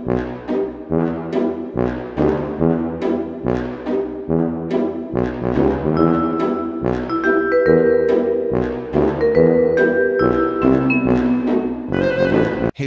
Hey,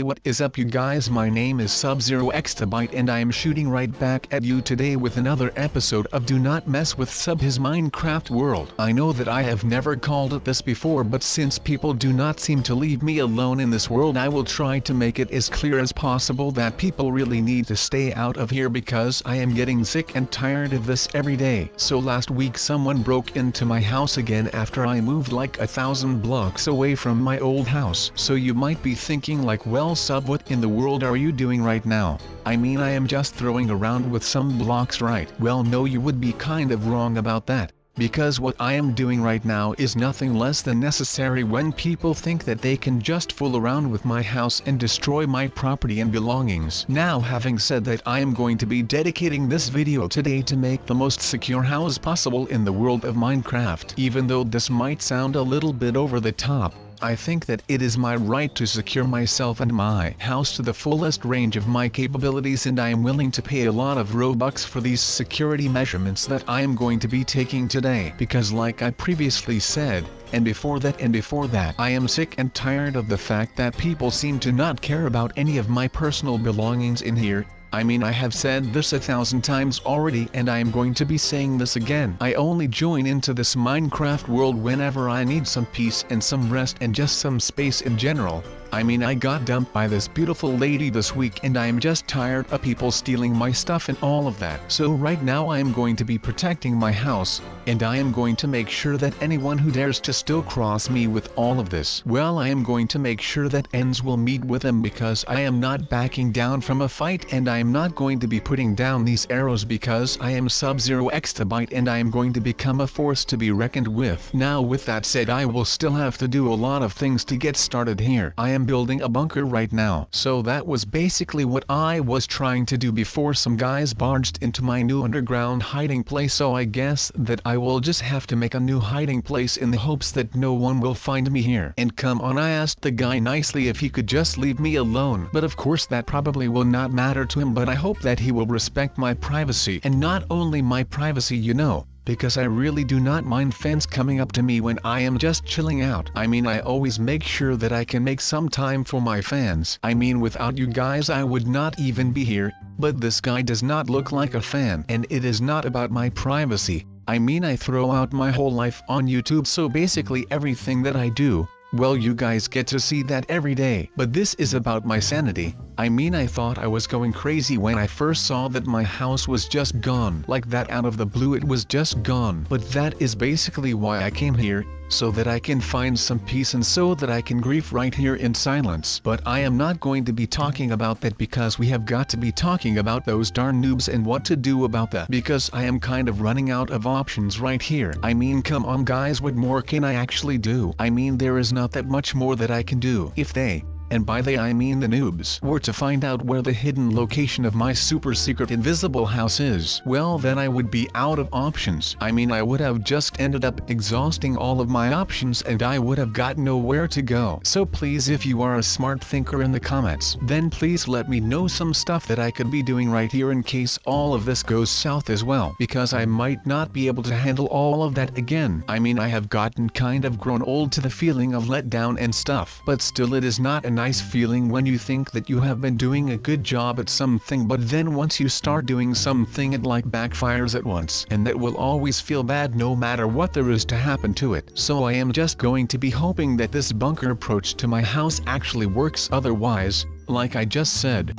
what is up you guys, my name is SubZeroExtabyte and I am shooting right back at you today with another episode of Do Not Mess with Sub His Minecraft World. I know that I have never called it this before, but since people do not seem to leave me alone in this world, I will try to make it as clear as possible that people really need to stay out of here because I am getting sick and tired of this every day. So last week someone broke into my house again after I moved like 1,000 blocks away from my old house. So you might be thinking like, well Sub, what in the world are you doing right now? I mean, I am just throwing around with some blocks, right? Well no, you would be kind of wrong about that. Because what I am doing right now is nothing less than necessary when people think that they can just fool around with my house and destroy my property and belongings. Now, having said that, I am going to be dedicating this video today to make the most secure house possible in the world of Minecraft. Even though this might sound a little bit over the top, I think that it is my right to secure myself and my house to the fullest range of my capabilities, and I am willing to pay a lot of Robux for these security measurements that I am going to be taking today. Because like I previously said, and before that, I am sick and tired of the fact that people seem to not care about any of my personal belongings in here. I mean, I have said this 1,000 times already and I am going to be saying this again. I only join into this Minecraft world whenever I need some peace and some rest and just some space in general. I mean, I got dumped by this beautiful lady this week and I am just tired of people stealing my stuff and all of that. So right now I am going to be protecting my house, and I am going to make sure that anyone who dares to still cross me with all of this, well, I am going to make sure that ends will meet with them, because I am not backing down from a fight, and I am not going to be putting down these arrows because I am SubZeroExtabyte and I am going to become a force to be reckoned with. Now with that said, I will still have to do a lot of things to get started here. I am building a bunker right now. So that was basically what I was trying to do before some guys barged into my new underground hiding place. So I guess that I will just have to make a new hiding place in the hopes that no one will find me here. And come on, I asked the guy nicely if he could just leave me alone, but of course that probably will not matter to him, but I hope that he will respect my privacy, and not only my privacy, you know, because I really do not mind fans coming up to me when I am just chilling out. I mean, I always make sure that I can make some time for my fans. I mean, without you guys I would not even be here. But this guy does not look like a fan, and it is not about my privacy. I mean, I throw out my whole life on YouTube, so basically everything that I do, well, you guys get to see that every day. But this is about my sanity. I mean, I thought I was going crazy when I first saw that my house was just gone. Like that, out of the blue it was just gone. But that is basically why I came here, so that I can find some peace and so that I can grieve right here in silence. But I am not going to be talking about that, because we have got to be talking about those darn noobs and what to do about that, because I am kind of running out of options right here. I mean, come on guys, what more can I actually do? I mean, there is not that much more that I can do. If they, and by they I mean the noobs, were to find out where the hidden location of my super secret invisible house is, well then I would be out of options. I mean, I would have just ended up exhausting all of my options and I would have got nowhere to go. So please, if you are a smart thinker in the comments, then please let me know some stuff that I could be doing right here in case all of this goes south as well, because I might not be able to handle all of that again. I mean, I have gotten kind of grown old to the feeling of let down and stuff, but still it is not a nice feeling when you think that you have been doing a good job at something, but then once you start doing something it like backfires at once, and that will always feel bad no matter what there is to happen to it. So I am just going to be hoping that this bunker approach to my house actually works, otherwise, like I just said,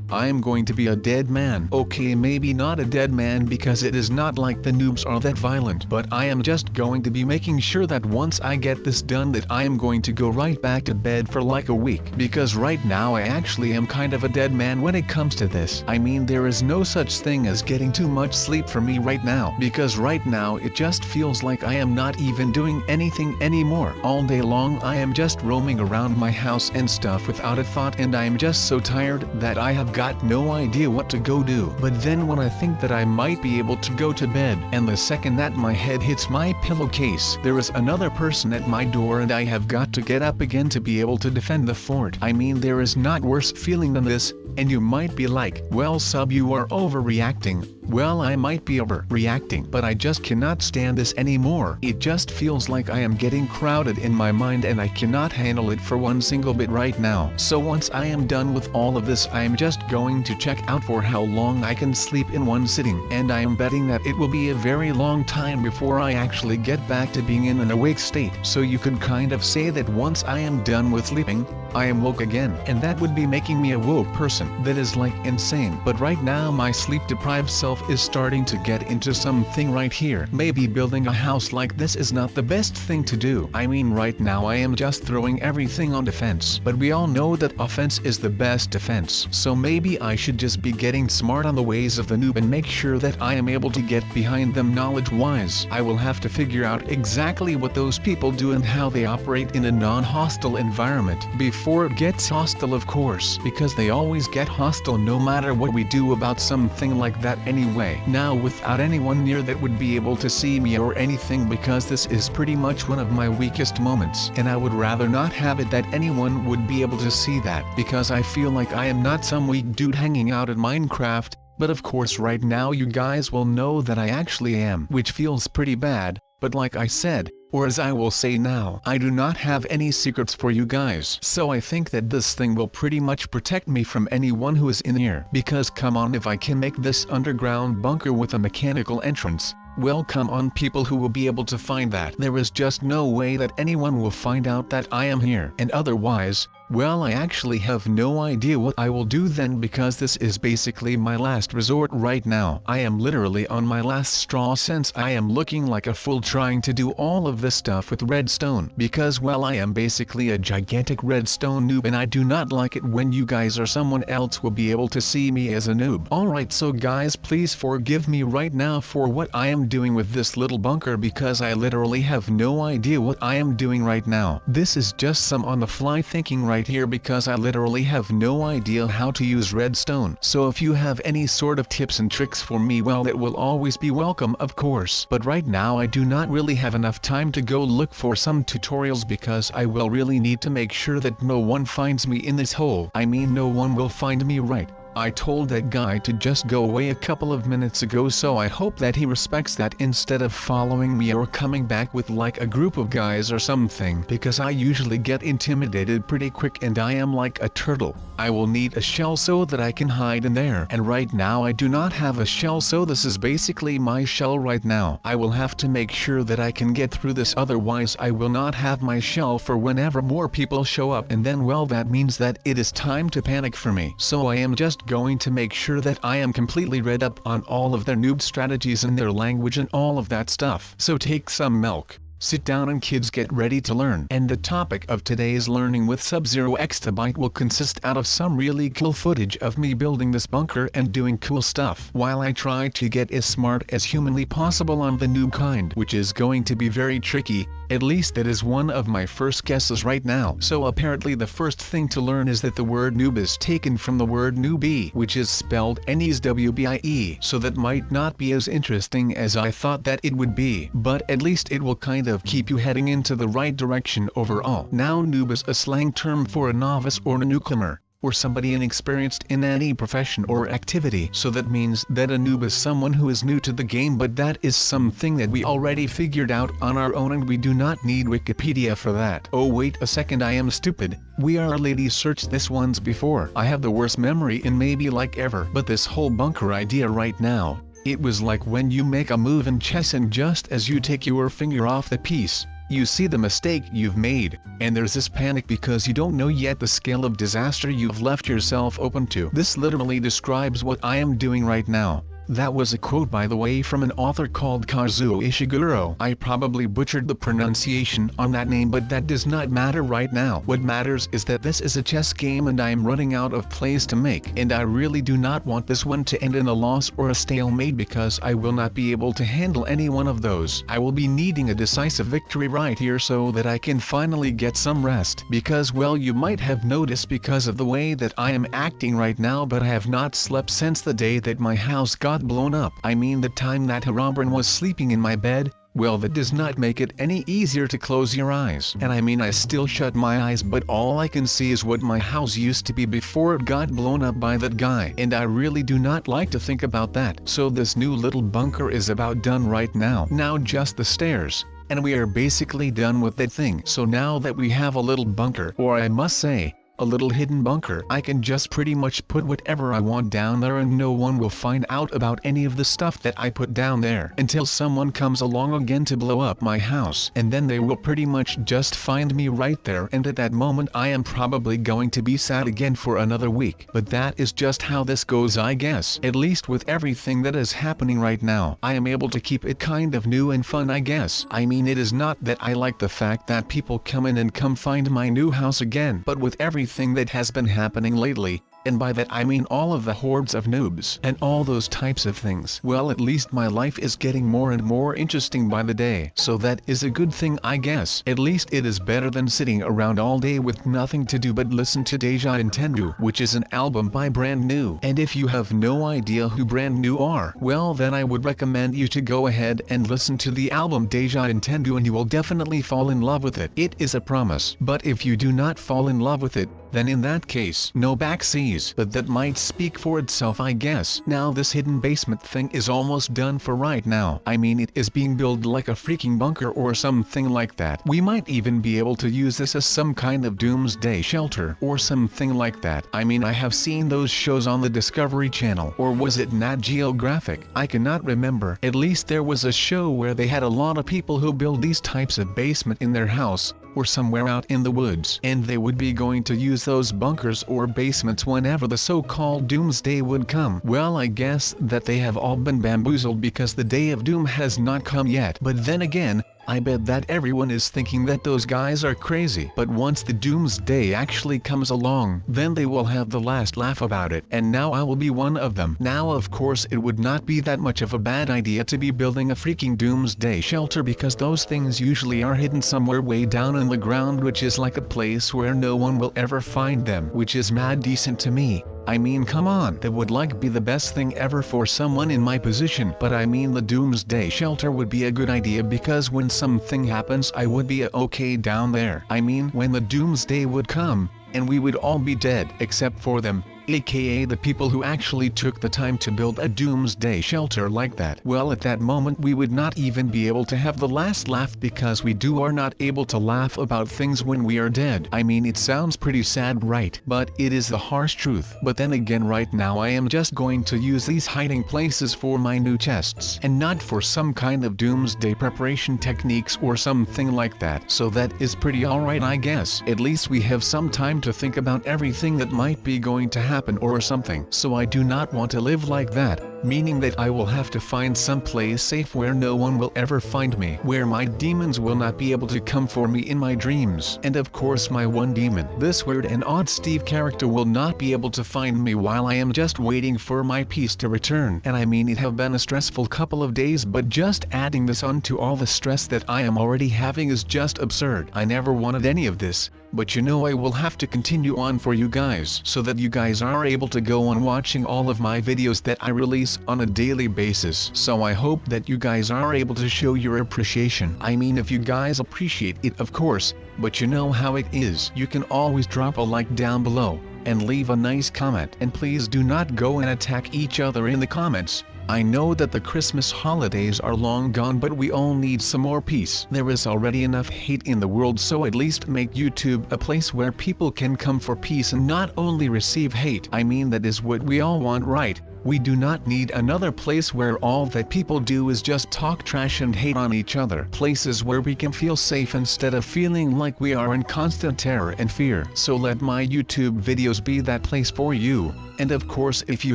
I am going to be a dead man. Okay, maybe not a dead man because it is not like the noobs are that violent, but I am just going to be making sure that once I get this done that I am going to go right back to bed for like a week, because right now I actually am kind of a dead man when it comes to this. I mean, there is no such thing as getting too much sleep for me right now, because right now it just feels like I am not even doing anything anymore. All day long I am just roaming around my house and stuff without a thought, and I am just so tired that I have got no idea what to go do. But then when I think that I might be able to go to bed, and the second that my head hits my pillowcase, there is another person at my door and I have got to get up again to be able to defend the fort. I mean, there is not worse feeling than this, And you might be like, well sub, you are overreacting. Well, I might be overreacting, but I just cannot stand this anymore. It just feels like I am getting crowded in my mind and I cannot handle it for one single bit right now. So once I am done with all of this, I am just going to check out for how long I can sleep in one sitting. And I am betting that it will be a very long time before I actually get back to being in an awake state. So you could kind of say that once I am done with sleeping, I am woke again. And that would be making me a woke person. That is like insane. But right now my sleep deprived self is starting to get into something right here. Maybe building a house like this is not the best thing to do. I mean, right now I am just throwing everything on defense. But we all know that offense is the best defense. So maybe I should just be getting smart on the ways of the noob and make sure that I am able to get behind them knowledge-wise. I will have to figure out exactly what those people do and how they operate in a non-hostile environment before it gets hostile, of course, because they always get hostile no matter what we do about something like that anyway. Now, without anyone near that would be able to see me or anything, because this is pretty much one of my weakest moments, and I would rather not have it that anyone would be able to see that, because I feel like I am not some weak dude hanging out in Minecraft. But of course right now you guys will know that I actually am, which feels pretty bad. But like I said, or as I will say now, I do not have any secrets for you guys. So I think that this thing will pretty much protect me from anyone who is in here. Because come on, if I can make this underground bunker with a mechanical entrance, well, come on people who will be able to find that. There is just no way that anyone will find out that I am here. And otherwise, well, I actually have no idea what I will do then, because this is basically my last resort right now. I am literally on my last straw, since I am looking like a fool trying to do all of this stuff with redstone. Because well, I am basically a gigantic redstone noob and I do not like it when you guys or someone else will be able to see me as a noob. Alright, so guys, please forgive me right now for what I am doing with this little bunker, because I literally have no idea what I am doing right now. This is just some on the fly thinking right here, because I literally have no idea how to use redstone. So if you have any sort of tips and tricks for me, well, that will always be welcome, of course. But right now I do not really have enough time to go look for some tutorials, because I will really need to make sure that no one finds me in this hole. I mean, no one will find me, right? I told that guy to just go away a couple of minutes ago, so I hope that he respects that instead of following me or coming back with like a group of guys or something, because I usually get intimidated pretty quick and I am like a turtle. I will need a shell so that I can hide in there, and right now I do not have a shell, so this is basically my shell right now. I will have to make sure that I can get through this, otherwise I will not have my shell for whenever more people show up, and then well, that means that it is time to panic for me. So I am just going to make sure that I am completely read up on all of their noob strategies and their language and all of that stuff. So take some milk, sit down, and kids, get ready to learn. And the topic of today's learning with SubZeroExtabyte will consist out of some really cool footage of me building this bunker and doing cool stuff, while I try to get as smart as humanly possible on the noob kind, which is going to be very tricky. At least that is one of my first guesses right now. So apparently the first thing to learn is that the word noob is taken from the word newbie, which is spelled N-E-W-B-I-E. So that might not be as interesting as I thought that it would be, but at least it will kind of keep you heading into the right direction overall. Now, noob is a slang term for a novice or a newcomer, or somebody inexperienced in any profession or activity. So that means that a noob is someone who is new to the game, but that is something that we already figured out on our own, and we do not need Wikipedia for that. Oh wait a second, I am stupid. We already searched this once before. I have the worst memory in maybe like ever. But this whole bunker idea right now, it was like when you make a move in chess and just as you take your finger off the piece, you see the mistake you've made, and there's this panic because you don't know yet the scale of disaster you've left yourself open to. This literally describes what I am doing right now. That was a quote, by the way, from an author called Kazuo Ishiguro. I probably butchered the pronunciation on that name, but that does not matter right now. What matters is that this is a chess game and I am running out of plays to make, and I really do not want this one to end in a loss or a stalemate, because I will not be able to handle any one of those. I will be needing a decisive victory right here so that I can finally get some rest, because well, you might have noticed because of the way that I am acting right now, but I have not slept since the day that my house got blown up. I mean, the time that Herobrine was sleeping in my bed. Well, that does not make it any easier to close your eyes. And I mean, I still shut my eyes, but all I can see is what my house used to be before it got blown up by that guy. And I really do not like to think about that. So this new little bunker is about done right now. Now just the stairs. And we are basically done with that thing. So now that we have a little bunker, or I must say, a little hidden bunker, I can just pretty much put whatever I want down there and no one will find out about any of the stuff that I put down there until someone comes along again to blow up my house, and then they will pretty much just find me right there, and at that moment I am probably going to be sad again for another week. But that is just how this goes, I guess. At least with everything that is happening right now, I am able to keep it kind of new and fun, I guess. I mean, it is not that I like the fact that people come in and come find my new house again, but with everything that has been happening lately, and by that I mean all of the hordes of noobs and all those types of things, well, at least my life is getting more and more interesting by the day. So that is a good thing, I guess. At least it is better than sitting around all day with nothing to do but listen to Deja Nintendo, which is an album by Brand New. And if you have no idea who Brand New are, well, then I would recommend you to go ahead and listen to the album Deja Nintendo and you will definitely fall in love with it. It is a promise. But if you do not fall in love with it, then in that case, no backseas. But that might speak for itself, I guess. Now this hidden basement thing is almost done for right now. I mean, it is being built like a freaking bunker or something like that. We might even be able to use this as some kind of doomsday shelter or something like that. I mean, I have seen those shows on the Discovery Channel, or was it Nat Geographic? I cannot remember. At least there was a show where they had a lot of people who build these types of basement in their house, or somewhere out in the woods, and they would be going to use those bunkers or basements whenever the so-called doomsday would come. Well, I guess that they have all been bamboozled because the day of doom has not come yet. But then again, I bet that everyone is thinking that those guys are crazy. But once the doomsday actually comes along, then they will have the last laugh about it. And now I will be one of them. Now, of course, it would not be that much of a bad idea to be building a freaking doomsday shelter, because those things usually are hidden somewhere way down in the ground, which is like a place where no one will ever find them, which is mad decent to me. I mean, come on, that would like be the best thing ever for someone in my position. But I mean, the doomsday shelter would be a good idea because when something happens I would be okay down there. I mean, when the doomsday would come, and we would all be dead except for them, aka the people who actually took the time to build a doomsday shelter like that. Well, at that moment we would not even be able to have the last laugh, because we are not able to laugh about things when we are dead. I mean, it sounds pretty sad, right? But it is the harsh truth. But then again, right now I am just going to use these hiding places for my new chests, and not for some kind of doomsday preparation techniques or something like that. So that is pretty alright, I guess. At least we have some time to think about everything that might be going to happen or something. So I do not want to live like that, meaning that I will have to find some place safe where no one will ever find me, where my demons will not be able to come for me in my dreams. And of course my one demon, this weird and odd Steve character, will not be able to find me while I am just waiting for my peace to return. And I mean, it have been a stressful couple of days, but just adding this on to all the stress that I am already having is just absurd. I never wanted any of this. But you know, I will have to continue on for you guys, so that you guys are able to go on watching all of my videos that I release on a daily basis. So I hope that you guys are able to show your appreciation. I mean, if you guys appreciate it, of course, but you know how it is. You can always drop a like down below, and leave a nice comment. And please do not go and attack each other in the comments. I know that the Christmas holidays are long gone, but we all need some more peace. There is already enough hate in the world, so at least make YouTube a place where people can come for peace and not only receive hate. I mean, that is what we all want, right? We do not need another place where all that people do is just talk trash and hate on each other. Places where we can feel safe instead of feeling like we are in constant terror and fear. So let my YouTube videos be that place for you. And of course, if you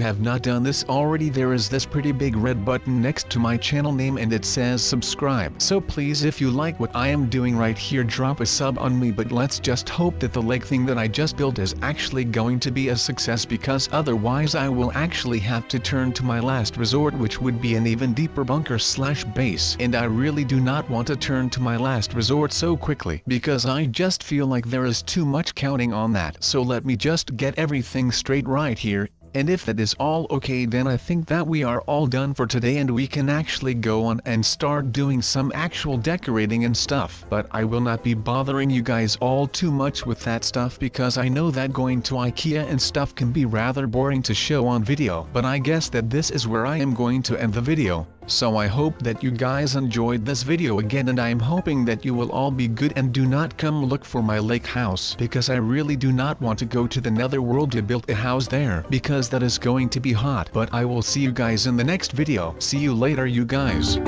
have not done this already, there is this pretty big red button next to my channel name and it says subscribe. So please, if you like what I am doing right here, drop a sub on me. But let's just hope that the lake thing that I just built is actually going to be a success, because otherwise I will actually have to turn to my last resort, which would be an even deeper bunker slash base. And I really do not want to turn to my last resort so quickly, because I just feel like there is too much counting on that. So let me just get everything straight right here. And if that is all okay, then I think that we are all done for today and we can actually go on and start doing some actual decorating and stuff. But I will not be bothering you guys all too much with that stuff because I know that going to IKEA and stuff can be rather boring to show on video. But I guess that this is where I am going to end the video. So I hope that you guys enjoyed this video again, and I am hoping that you will all be good and do not come look for my lake house, because I really do not want to go to the netherworld to build a house there, because that is going to be hot. But I will see you guys in the next video. See you later, you guys.